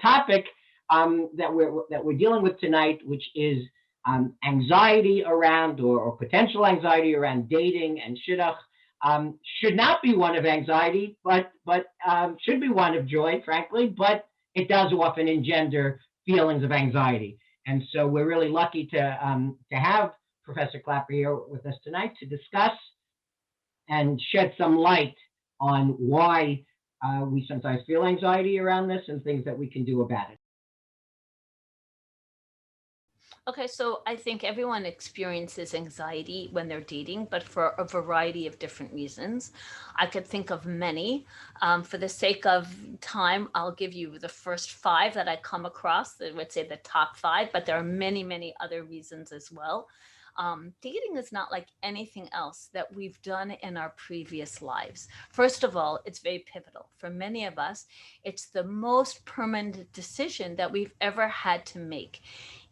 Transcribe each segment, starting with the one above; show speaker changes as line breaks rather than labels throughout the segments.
topic that we're dealing with tonight, which is anxiety around or potential anxiety around dating and shidduch. Should not be one of anxiety, but should be one of joy, frankly. But it does often engender feelings of anxiety, and so we're really lucky to have Professor Clapper here with us tonight to discuss and shed some light on why we sometimes feel anxiety around this and things that we can do about it.
Okay, so I think everyone experiences anxiety when they're dating, but for a variety of different reasons. I could think of many. For the sake of time, I'll give you the first five that I come across. I would say the top five, but there are many, many other reasons as well. Dating is not like anything else that we've done in our previous lives. First of all, it's very pivotal. For many of us, it's the most permanent decision that we've ever had to make.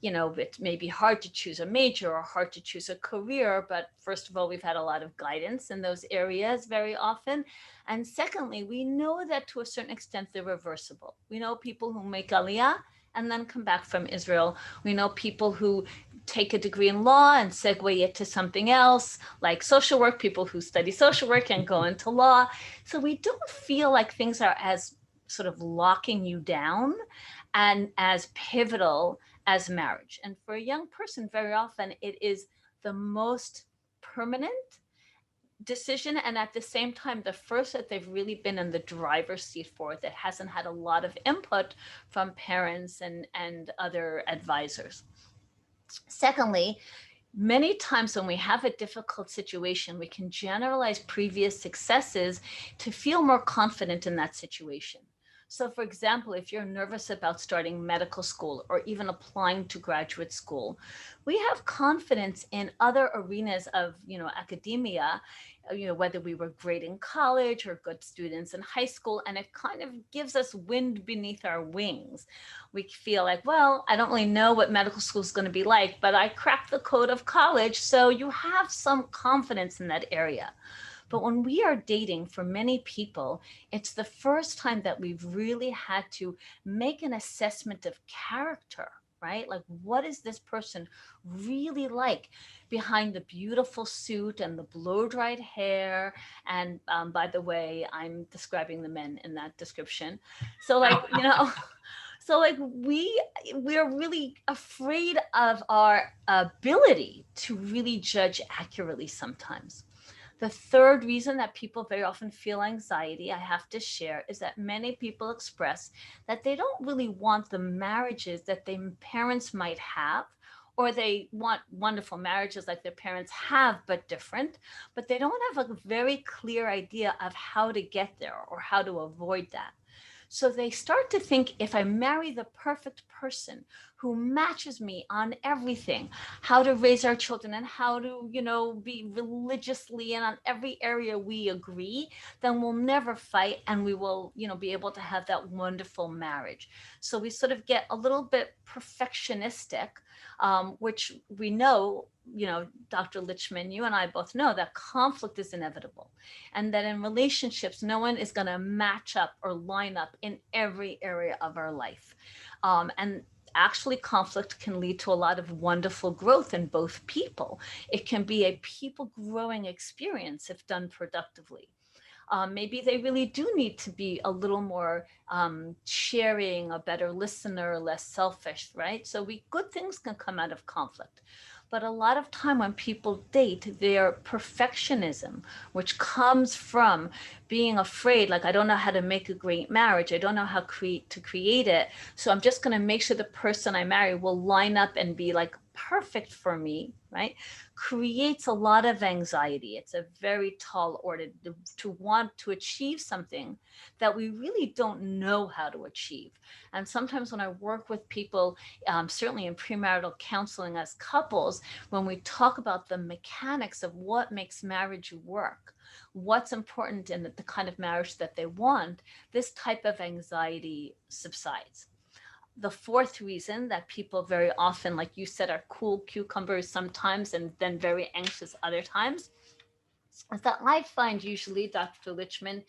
You know, it may be hard to choose a major or hard to choose a career, but first of all, we've had a lot of guidance in those areas very often. And secondly, we know that to a certain extent, they're reversible. We know people who make aliyah and then come back from Israel. We know people who take a degree in law and segue it to something else, like social work, people who study social work and go into law. So we don't feel like things are as sort of locking you down and as pivotal as marriage. And for a young person, very often it is the most permanent decision, and at the same time the first that they've really been in the driver's seat for, that hasn't had a lot of input from parents and other advisors. Secondly, many times when we have a difficult situation, we can generalize previous successes to feel more confident in that situation. So for example, if you're nervous about starting medical school or even applying to graduate school, we have confidence in other arenas of, academia, whether we were great in college or good students in high school, and it kind of gives us wind beneath our wings. We feel like, well, I don't really know what medical school is going to be like, but I cracked the code of college. So you have some confidence in that area. But when we are dating, for many people, it's the first time that we've really had to make an assessment of character, right? Like, what is this person really like behind the beautiful suit and the blow-dried hair? And by the way, I'm describing the men in that description. So like, so like we're really afraid of our ability to really judge accurately sometimes. The third reason that people very often feel anxiety, I have to share, is that many people express that they don't really want the marriages that their parents might have, or they want wonderful marriages like their parents have, but different, but they don't have a very clear idea of how to get there or how to avoid that. So they start to think, if I marry the perfect person who matches me on everything, how to raise our children and how to, be religiously and on every area we agree, then we'll never fight and we will, be able to have that wonderful marriage. So we sort of get a little bit perfectionistic, which we know, Dr. Lichman, you and I both know that conflict is inevitable, and that in relationships, no one is going to match up or line up in every area of our life. And actually, conflict can lead to a lot of wonderful growth in both people. It can be a people growing experience if done productively. Maybe they really do need to be a little more sharing, a better listener, less selfish, right? So good things can come out of conflict. But a lot of time when people date, their perfectionism, which comes from being afraid, like, I don't know how to make a great marriage. I don't know how to create it. So I'm just going to make sure the person I marry will line up and be like perfect for me, right? Creates a lot of anxiety. It's a very tall order to want to achieve something that we really don't know how to achieve. And sometimes when I work with people, certainly in premarital counseling as couples, when we talk about the mechanics of what makes marriage work, what's important in the kind of marriage that they want, this type of anxiety subsides. The fourth reason that people very often, like you said, are cool cucumbers sometimes and then very anxious other times, is that I find usually, Dr. Lichman,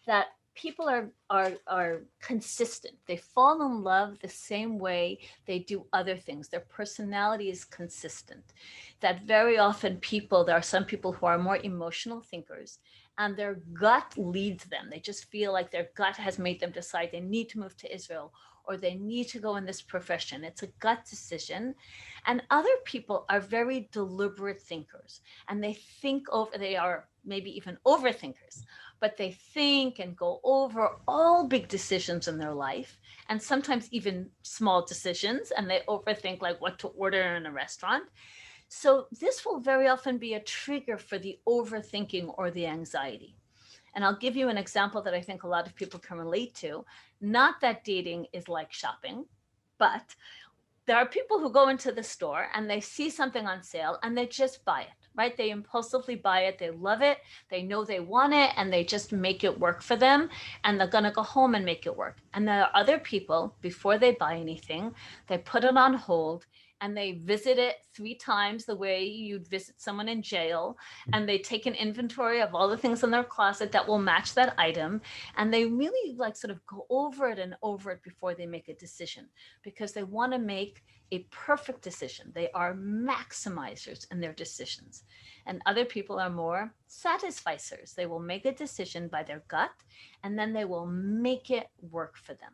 that people are consistent. They fall in love the same way they do other things. Their personality is consistent. That very often people, there are some people who are more emotional thinkers, and their gut leads them. They just feel like their gut has made them decide they need to move to Israel or they need to go in this profession. It's a gut decision. And other people are very deliberate thinkers, and they think over, they are maybe even overthinkers, but they think and go over all big decisions in their life, and sometimes even small decisions, and they overthink like what to order in a restaurant. So this will very often be a trigger for the overthinking or the anxiety. And I'll give you an example that I think a lot of people can relate to. Not that dating is like shopping, but there are people who go into the store and they see something on sale and they just buy it, right? They impulsively buy it. They love it. They know they want it and they just make it work for them. And they're going to go home and make it work. And there are other people, before they buy anything, they put it on hold and they visit it 3 times the way you'd visit someone in jail. And they take an inventory of all the things in their closet that will match that item. And they really like sort of go over it and over it before they make a decision, because they want to make a perfect decision. They are maximizers in their decisions. And other people are more satisficers. They will make a decision by their gut and then they will make it work for them.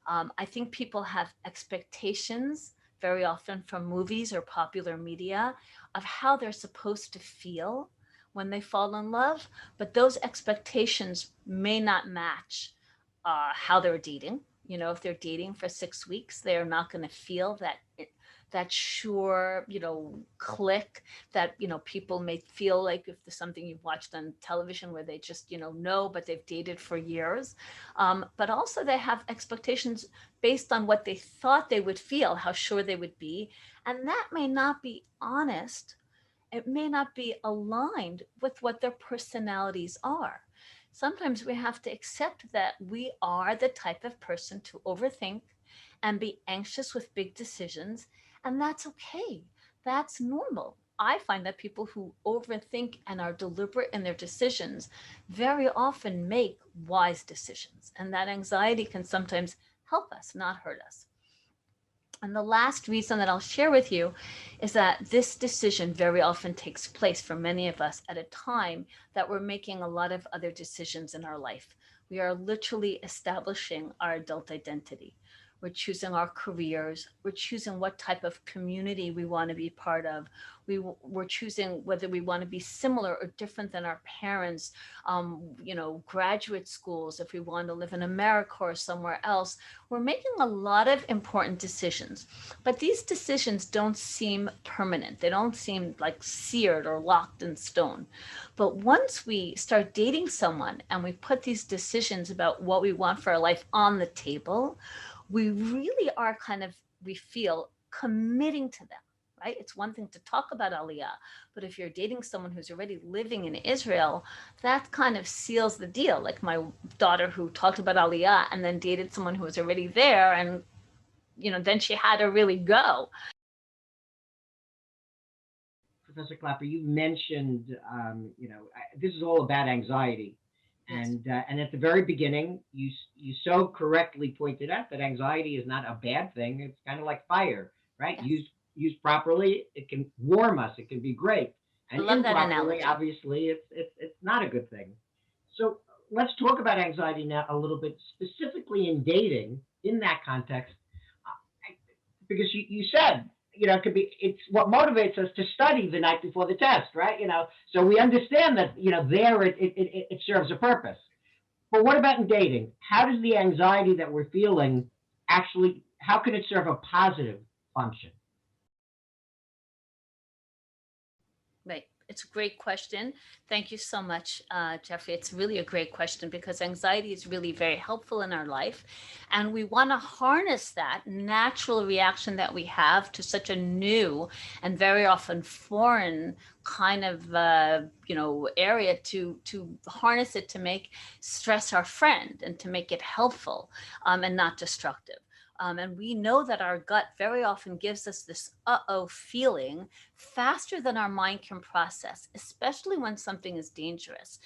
I think people have expectations very often from movies or popular media of how they're supposed to feel when they fall in love, but those expectations may not match how they're dating. You know, if they're dating for 6 weeks, they're not going to feel that sure, click that, people may feel like if there's something you've watched on television where they just, know, but they've dated for years. But also they have expectations based on what they thought they would feel, how sure they would be. And that may not be honest. It may not be aligned with what their personalities are. Sometimes we have to accept that we are the type of person to overthink and be anxious with big decisions, and that's okay. That's normal. I find that people who overthink and are deliberate in their decisions very often make wise decisions, and that anxiety can sometimes help us, not hurt us. And the last reason that I'll share with you is that this decision very often takes place for many of us at a time that we're making a lot of other decisions in our life. We are literally establishing our adult identity. We're choosing our careers. We're choosing what type of community we want to be part of. We're choosing whether we want to be similar or different than our parents. Graduate schools, if we want to live in America or somewhere else. We're making a lot of important decisions, but these decisions don't seem permanent. They don't seem like seared or locked in stone. But once we start dating someone and we put these decisions about what we want for our life on the table, we really are we feel committing to them, right? It's one thing to talk about Aliyah, but if you're dating someone who's already living in Israel, that kind of seals the deal. Like my daughter who talked about Aliyah and then dated someone who was already there, and then she had to really go.
Professor Clapper, you mentioned, this is all about anxiety.
Yes.
And at the very beginning, you so correctly pointed out that anxiety is not a bad thing. It's kind of like fire, right?
Yes.
Used properly, it can warm us. It can be great.
I
And
love that
improperly,
analogy.
obviously, it's not a good thing. So let's talk about anxiety now a little bit, specifically in dating. In that context, because you said, it could be, it's what motivates us to study the night before the test, right? So we understand that, there it serves a purpose. But what about in dating? How does the anxiety that we're feeling actually, how can it serve a positive function?
Right. It's a great question. Thank you so much, Jeffrey. It's really a great question because anxiety is really very helpful in our life. And we want to harness that natural reaction that we have to such a new and very often foreign kind of, area to harness it to make stress our friend and to make it helpful and not destructive. And we know that our gut very often gives us this uh-oh feeling faster than our mind can process, especially when something is dangerous.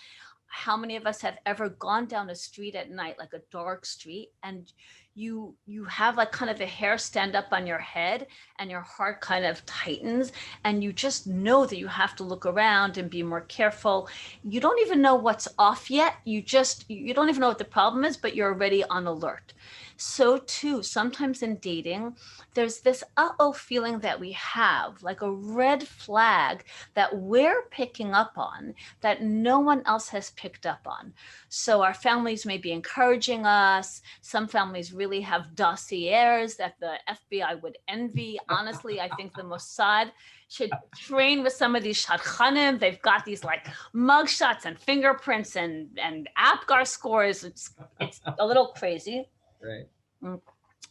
how many of us have ever gone down a street at night, like a dark street, and you have like kind of a hair stand up on your head and your heart kind of tightens, and you just know that you have to look around and be more careful. You don't even know what's off yet. You don't even know what the problem is, but you're already on alert. So too, sometimes in dating, there's this uh-oh feeling that we have, like a red flag that we're picking up on that no one else has picked up on. So our families may be encouraging us. Some families really have dossiers that the FBI would envy. Honestly, I think the Mossad should train with some of these shadchanim. They've got these like mugshots and fingerprints and APGAR scores. It's a little crazy.
Right.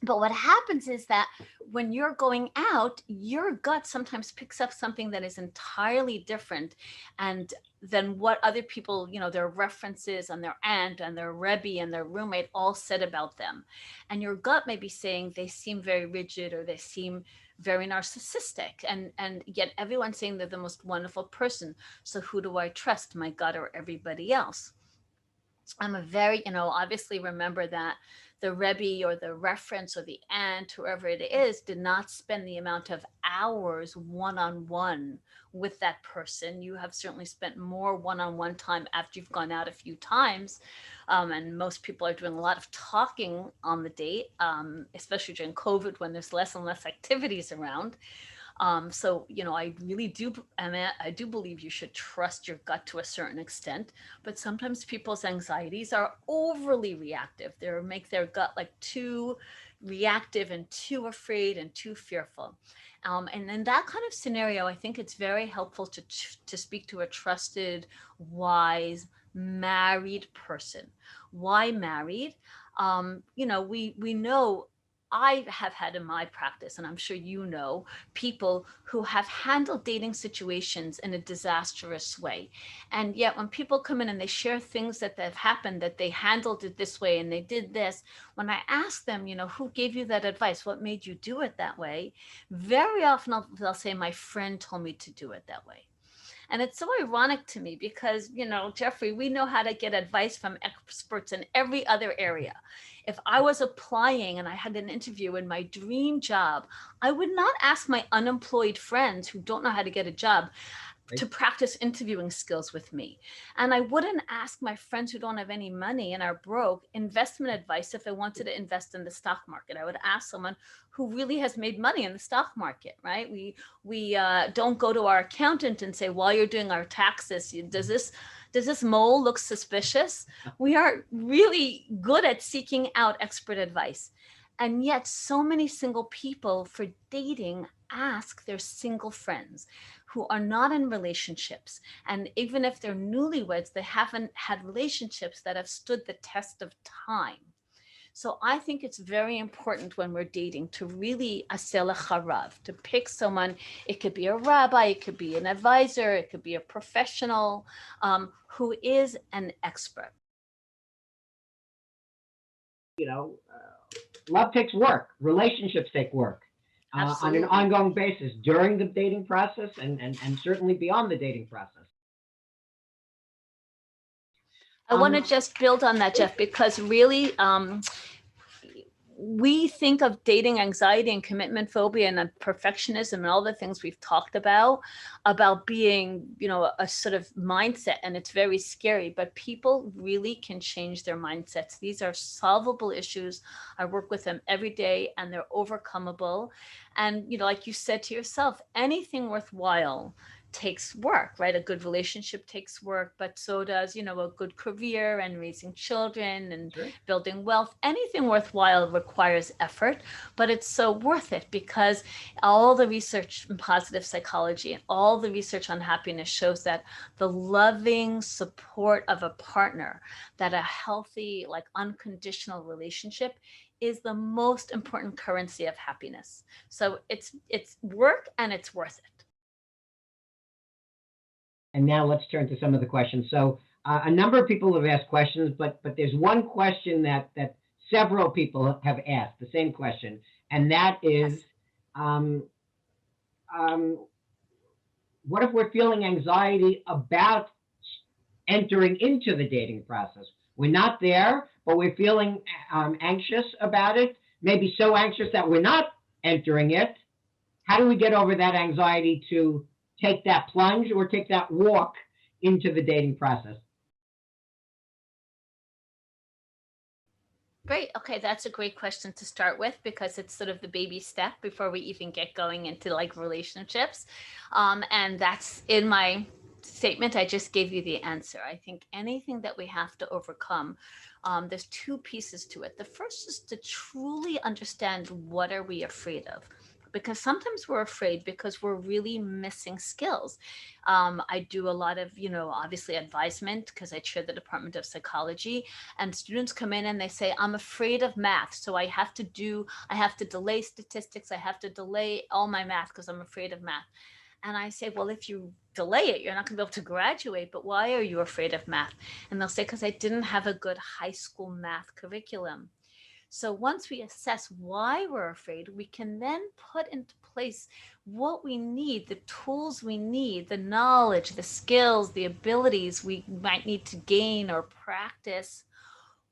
But what happens is that when you're going out, your gut sometimes picks up something that is entirely different and than what other people, their references and their aunt and their Rebbe and their roommate all said about them. And your gut may be saying they seem very rigid or they seem very narcissistic. And yet everyone's saying they're the most wonderful person. So who do I trust, my gut or everybody else? I'm a very, obviously remember that the Rebbe or the reference or the aunt, whoever it is, did not spend the amount of hours one-on-one with that person. You have certainly spent more one-on-one time after you've gone out a few times. And most people are doing a lot of talking on the date, especially during COVID when there's less and less activities around. So, I really do, I do believe you should trust your gut to a certain extent, but sometimes people's anxieties are overly reactive. They make their gut like too reactive and too afraid and too fearful. And in that kind of scenario, I think it's very helpful to speak to a trusted, wise, married person. Why married? We know I have had in my practice, and I'm sure people who have handled dating situations in a disastrous way. And yet when people come in and they share things that have happened, that they handled it this way and they did this, when I ask them, who gave you that advice? What made you do it that way? Very often they'll say, my friend told me to do it that way. And it's so ironic to me because, Jeffrey, we know how to get advice from experts in every other area. If I was applying and I had an interview in my dream job, I would not ask my unemployed friends who don't know how to get a job to practice interviewing skills with me. And I wouldn't ask my friends who don't have any money and are broke investment advice if I wanted to invest in the stock market. I would ask someone who really has made money in the stock market, right? We don't go to our accountant and say, while you're doing our taxes, does this mole look suspicious? We are really good at seeking out expert advice. And yet so many single people for dating ask their single friends who are not in relationships. And even if they're newlyweds, they haven't had relationships that have stood the test of time. So I think it's very important when we're dating to really asel harav, to pick someone. It could be a rabbi, it could be an advisor, it could be a professional who is an expert.
Love takes work. Relationships take work on an ongoing basis during the dating process and certainly beyond the dating process.
I want to just build on that, Jeff, because really we think of dating anxiety and commitment phobia and perfectionism and all the things we've talked about being, a sort of mindset, and it's very scary, but people really can change their mindsets. These are solvable issues. I work with them every day and they're overcomable. And, like you said to yourself, anything worthwhile takes work, right? A good relationship takes work, but so does, a good career and raising children and building wealth. Anything worthwhile requires effort, but it's so worth it because all the research in positive psychology and all the research on happiness shows that the loving support of a partner, that a healthy, like unconditional relationship is the most important currency of happiness. So it's work and it's worth it.
And now let's turn to some of the questions. So a number of people have asked questions, but there's one question that several people have asked, the same question, and that is, what if we're feeling anxiety about entering into the dating process. We're not there, but we're feeling anxious about it, maybe so anxious that we're not entering it. How do we get over that anxiety to take that plunge or take that walk into the dating process?
Great. Okay, that's a great question to start with because it's sort of the baby step before we even get going into like relationships. And that's in my statement. I just gave you the answer. I think anything that we have to overcome, there's two pieces to it. The first is to truly understand what are we afraid of, because sometimes we're afraid because we're really missing skills. I do a lot of, obviously advisement because I chair the Department of Psychology, and students come in and they say, I'm afraid of math. So I have to delay statistics. I have to delay all my math because I'm afraid of math. And I say, well, if you delay it, you're not going to be able to graduate. But why are you afraid of math? And they'll say, because I didn't have a good high school math curriculum. So once we assess why we're afraid, we can then put into place what we need, the tools we need, the knowledge, the skills, the abilities we might need to gain or practice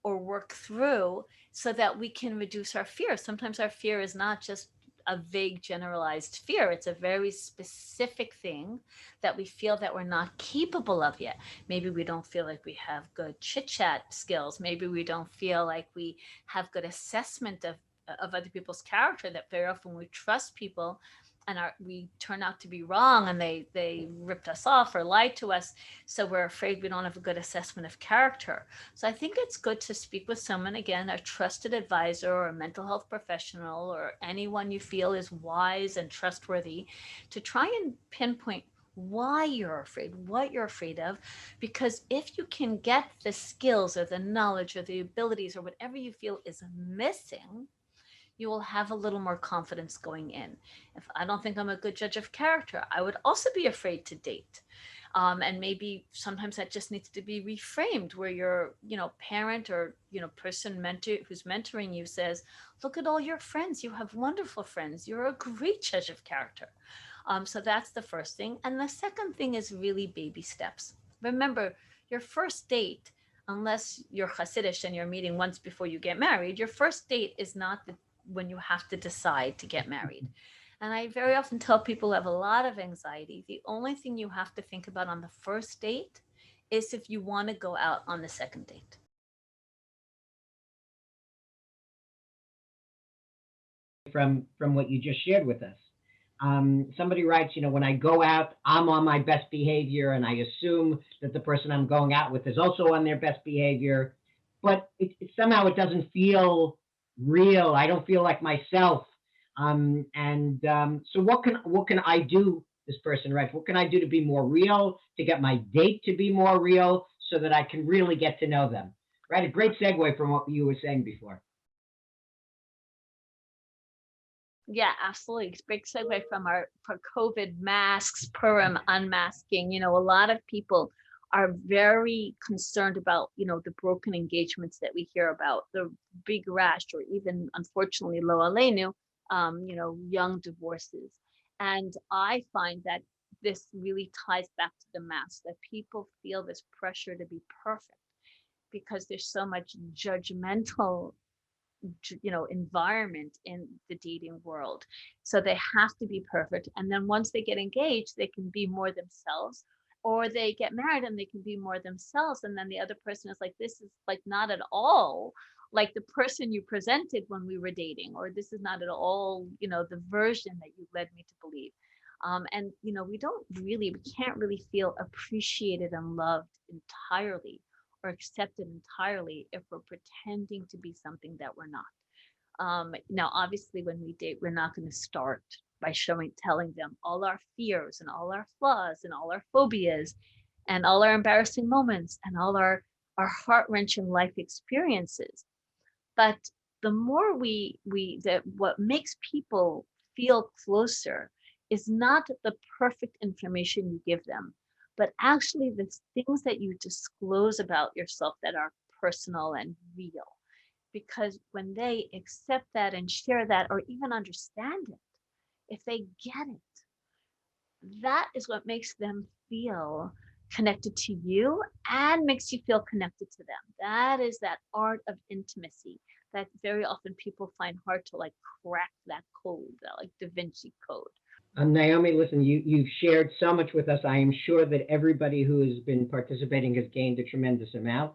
or work through so that we can reduce our fear. Sometimes our fear is not just a vague generalized fear. It's a very specific thing that we feel that we're not capable of yet. Maybe we don't feel like we have good chit chat skills. Maybe we don't feel like we have good assessment of other people's character, that very often we trust people and we turn out to be wrong and they ripped us off or lied to us. So we're afraid we don't have a good assessment of character. So I think it's good to speak with someone, again, a trusted advisor or a mental health professional or anyone you feel is wise and trustworthy, to try and pinpoint why you're afraid, what you're afraid of. Because if you can get the skills or the knowledge or the abilities or whatever you feel is missing, you will have a little more confidence going in. If I don't think I'm a good judge of character, I would also be afraid to date. And maybe sometimes that just needs to be reframed, where your, parent or, person who's mentoring you says, look at all your friends. You have wonderful friends. You're a great judge of character. So that's the first thing. And the second thing is really baby steps. Remember, your first date, unless you're Hasidish and you're meeting once before you get married, your first date is not when you have to decide to get married. And I very often tell people who have a lot of anxiety, the only thing you have to think about on the first date is if you want to go out on the second date.
From what you just shared with us. Somebody writes, when I go out, I'm on my best behavior, and I assume that the person I'm going out with is also on their best behavior, but somehow it doesn't feel real. I don't feel like myself. So what can I do? This person writes, what can I do to be more real, to get my date to be more real, so that I can really get to know them? Right, a great segue from what you were saying before.
Yeah, absolutely. It's a big segue from our for COVID masks, Purim unmasking. A lot of people are very concerned about, the broken engagements that we hear about, the big rash, or even unfortunately, lo aleinu, young divorces. And I find that this really ties back to the mask, that people feel this pressure to be perfect because there's so much judgmental environment in the dating world. So they have to be perfect, and then once they get engaged they can be more themselves, or they get married and they can be more themselves, and then the other person is like, this is like not at all like the person you presented when we were dating, or this is not at all the version that you led me to believe. And we can't really feel appreciated and loved entirely or accepted entirely if we're pretending to be something that we're not. Now, obviously, when we date, we're not going to start by telling them all our fears and all our flaws and all our phobias and all our embarrassing moments and all our heart-wrenching life experiences. But the more what makes people feel closer is not the perfect information you give them, but actually the things that you disclose about yourself that are personal and real. Because when they accept that and share that or even understand it, if they get it, that is what makes them feel connected to you and makes you feel connected to them. That is that art of intimacy that very often people find hard to like crack that code, that like Da Vinci code.
Naomi, listen, you've shared so much with us. I am sure that everybody who has been participating has gained a tremendous amount.